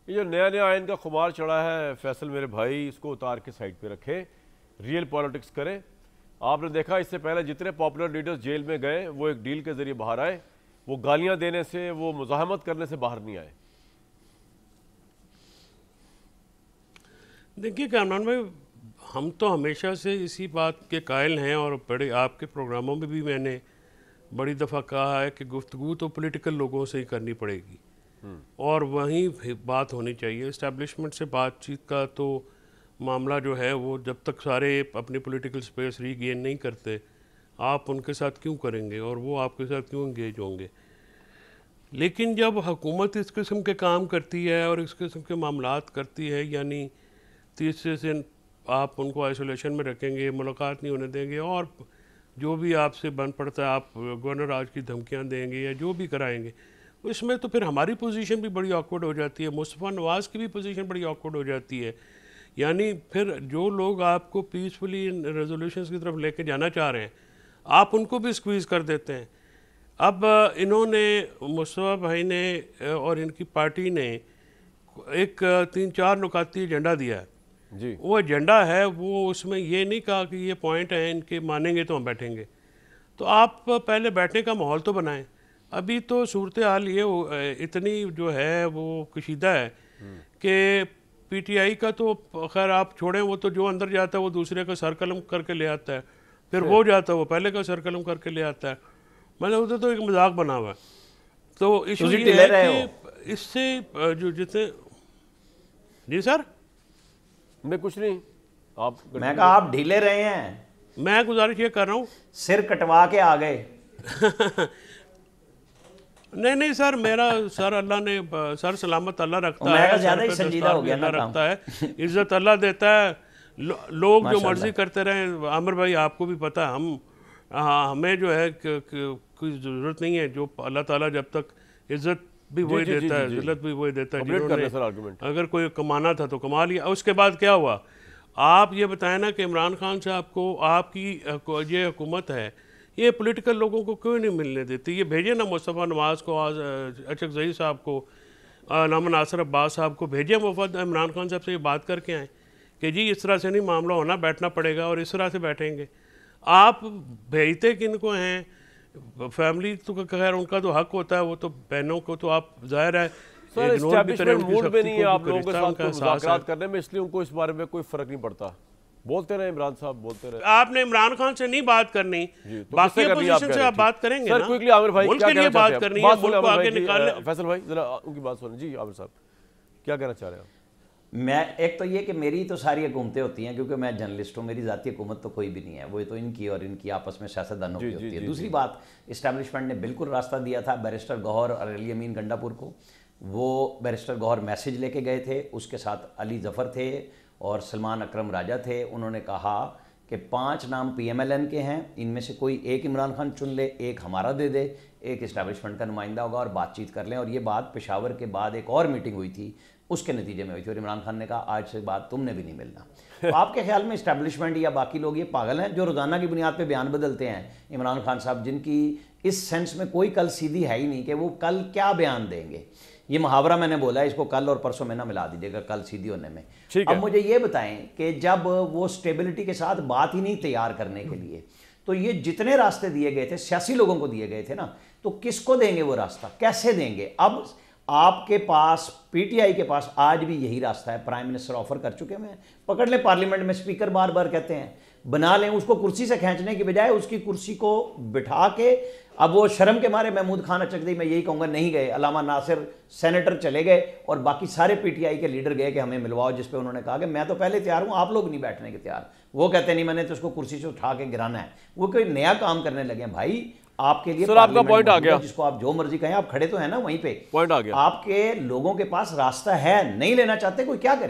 ये जो नया नया आयन का खुमार चढ़ा है फैसल मेरे भाई, इसको उतार के साइड पे रखें, रियल पॉलिटिक्स करें। आपने देखा इससे पहले जितने पॉपुलर लीडर्स जेल में गए वो एक डील के जरिए बाहर आए, वो गालियां देने से, वो मुजाहमत करने से बाहर नहीं आए। देखिए कामरान भाई, हम तो हमेशा से इसी बात के कायल हैं और बड़े आपके प्रोग्रामों में भी मैंने बड़ी दफ़ा कहा है कि गुफ्तगू तो पॉलिटिकल लोगों से ही करनी पड़ेगी और वहीं बात होनी चाहिए। इस्टेब्लिशमेंट से बातचीत का तो मामला जो है वो जब तक सारे अपनी पॉलिटिकल स्पेस रीगेन नहीं करते, आप उनके साथ क्यों करेंगे और वो आपके साथ क्यों इंगेज होंगे। लेकिन जब हुकूमत इस किस्म के काम करती है और इस किस्म के मामलात करती है, यानी तीसरे से आप उनको आइसोलेशन में रखेंगे, मुलाकात नहीं होने देंगे और जो भी आपसे बन पड़ता है आप गवर्नर आज की धमकियां देंगे या जो भी कराएंगे, इसमें तो फिर हमारी पोजीशन भी बड़ी ऑकवर्ड हो जाती है, मुस्तफ़ा नवाज़ की भी पोजीशन बड़ी ऑकवर्ड हो जाती है। यानी फिर जो लोग आपको पीसफुली रेजोल्यूशंस की तरफ लेके जाना चाह रहे हैं, आप उनको भी स्क्वीज़ कर देते हैं। अब इन्होंने, मुस्तफ़ा भाई ने और इनकी पार्टी ने एक 3-4 नुकाती एजेंडा दिया है जी। वो एजेंडा है, वो उसमें ये नहीं कहा कि ये पॉइंट है इनके, मानेंगे तो हम बैठेंगे। तो आप पहले बैठने का माहौल तो बनाएं। अभी तो सूरत हाल ये इतनी जो है वो कशीदा है कि पीटीआई का तो खैर आप छोड़ें, वो तो जो अंदर जाता है वो दूसरे का सर कलम करके ले आता है, फिर वो जाता है वो पहले का सर कलम करके ले आता है। मतलब उधर तो एक मजाक बना हुआ है। तो इशू ये है कि इससे जो जितने, जी सर मैं कुछ नहीं, आप, मैं कहा आप ढीले रहे हैं। मैं गुजारिश ये कर रहा हूँ, सिर कटवा के आ गए। नहीं सर, मेरा सर अल्लाह ने सर सलामत अल्लाह रखता है, ज्यादा ही संजीदा हो गया ना, रखता है, इज्जत अल्लाह देता है। लोग जो मर्जी करते रहे, आमिर भाई आपको भी पता है, हमें जो है कोई ज़रूरत नहीं है, जो अल्लाह ताला जब तक इज्जत भी वही देता है, जिल्लत भी वही देता है। जिन्होंने अगर कोई कमाना था तो कमा लिया। उसके बाद क्या हुआ, आप ये बताएं ना कि इमरान खान साहब को आपकी ये हुकूमत है, ये पॉलिटिकल लोगों को क्यों नहीं मिलने देती। ये भेजे ना मुस्तफ़ा नवाज़ को, आज अचक ज़ही साहब को, नामा नासिर अब्बास साहब को भेजे, वफद इमरान खान साहब से ये बात करके आएँ कि जी इस तरह से नहीं मामला होना, बैठना पड़ेगा और इस तरह से बैठेंगे। आप भेजते किन को हैं, फैमिली तो खैर उनका तो हक होता है, वो तो बहनों को तो आप जाहिर है सर एस्टैब्लिशमेंट मूड में नहीं है आप लोगों के साथ मुज़ाकरात करने में, इसलिए उनको इस बारे में कोई फर्क नहीं पड़ता। बोलते रहे इमरान साहब, बोलते रहे। आपने इमरान खान से नहीं बात करनी, तो बाकी अपोजिशन से आप बात करेंगे सर। ना, क्विकली आमिर भाई मुल्क के लिए बात करनी है, मुल्क को आगे निकालने। फैसल भाई जरा उनकी बात सुनिए। जी आमिर साहब क्या कहना चाह रहे हैं आप? मैं एक तो ये कि मेरी तो सारी हुकूमतें होती हैं क्योंकि मैं जर्नलिस्ट हूँ, मेरी ज़ाती हुकूमत तो कोई भी नहीं है, वो तो इनकी और इनकी आपस में सियासतदानों की होती है। दूसरी बात, इस्टेब्लिशमेंट ने बिल्कुल रास्ता दिया था बैरिस्टर गौहर और अली अमीन गंडापुर को। वो बैरिस्टर गौहर मैसेज लेके गए थे, उसके साथ अली जफ़र थे और सलमान अकरम राजा थे। उन्होंने कहा कि 5 नाम PMLN के हैं, इनमें से कोई एक इमरान खान चुन ले, एक हमारा दे दे, एक इस्टेब्लिशमेंट का नुमाइंदा होगा और बातचीत कर लें। और ये बात पेशावर के बाद एक और मीटिंग हुई थी, उसके नतीजे में हुई थी और इमरान खान ने कहा आज से बाद तुमने भी नहीं मिलना। तो आपके ख्याल में इस्टेब्लिशमेंट या बाकी लोग ये पागल हैं जो रोज़ाना की बुनियाद पे बयान बदलते हैं? इमरान खान साहब जिनकी इस सेंस में कोई कल सीधी है ही नहीं कि वो कल क्या बयान देंगे। ये मुहावरा मैंने बोला है, इसको कल और परसों में ना मिला दीजिएगा, कल सीधी होने में। अब मुझे ये बताएं कि जब वो स्टेबिलिटी के साथ बात ही नहीं तैयार करने के लिए, तो ये जितने रास्ते दिए गए थे सियासी लोगों को दिए गए थे ना, तो किसको देंगे वो रास्ता, कैसे देंगे? अब आपके पास, पीटीआई के पास आज भी यही रास्ता है। प्राइम मिनिस्टर ऑफर कर चुके हैं, पकड़ ले पार्लियामेंट में, स्पीकर बार बार कहते हैं बना लें, उसको कुर्सी से खींचने की बजाय उसकी कुर्सी को बिठा के, अब वो शर्म के मारे महमूद खान अचकदी, मैं यही कहूँगा, नहीं गए। अलामा नासिर सेनेटर चले गए और बाकी सारे पीटीआई के लीडर गए कि हमें मिलवाओ, जिस पे उन्होंने कहा कि मैं तो पहले तैयार हूँ, आप लोग नहीं बैठने के तैयार। वो कहते नहीं, मैंने तो उसको कुर्सी से उठा के गिराना है। वो कोई नया काम करने लगे हैं भाई। आपके लिए सर आपका पॉइंट आ गया, जिसको आप जो मर्जी कहें, आप खड़े तो हैं ना वहीं पे, पॉइंट आ गया। आपके लोगों के पास रास्ता है, नहीं लेना चाहते, कोई क्या करे।